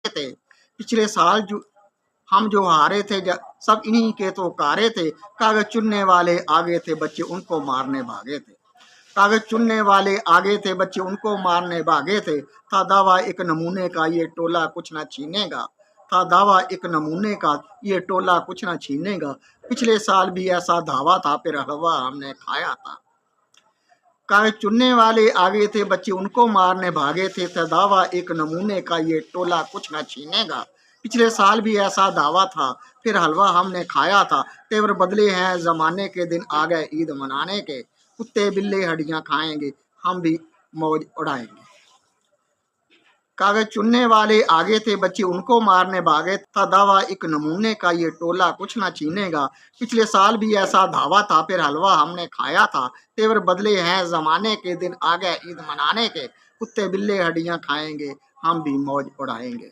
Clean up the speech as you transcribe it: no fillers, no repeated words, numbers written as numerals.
تھے، پچھلے سال ہم جو ہارے تھے سب انہی کے تو کارے تھے، کاغذ چننے والے آگے تھے بچے ان کو مارنے بھاگے تھے، کاغذ چننے والے آگے تھے بچے ان کو مارنے بھاگے تھے، تھا دعویٰ ایک نمونے کا یہ ٹولہ کچھ نہ چھینے گا، تھا دعویٰ ایک نمونے کا یہ ٹولہ کچھ نہ چھینے گا، پچھلے سال بھی ایسا دعویٰ تھا پھر حلوہ ہم نے کھایا تھا، کاغذ چننے والے آگے تھے بچے ان کو مارنے بھاگے تھے، تھا دعویٰ ایک نمونے کا یہ ٹولہ کچھ نہ چھینے گا، پچھلے سال بھی ایسا دعویٰ تھا پھر حلوہ ہم نے کھایا تھا، تیور بدلے ہیں زمانے کے دن آ گئے عید منانے کے، کتے بلے ہڈیاں کھائیں گے ہم بھی موج اڑائیں گے، کاغذ چننے والے آگے تھے بچے ان کو مارنے بھاگے، تھا دعویٰ ایک نمونے کا یہ ٹولہ کچھ نہ چھینے گا، پچھلے سال بھی ایسا دعویٰ تھا پھر حلوہ ہم نے کھایا تھا، تیور بدلے ہیں زمانے کے دن آ گئے عید منانے کے، کتے بلے ہڈیاں کھائیں گے ہم بھی موج اڑائیں گے۔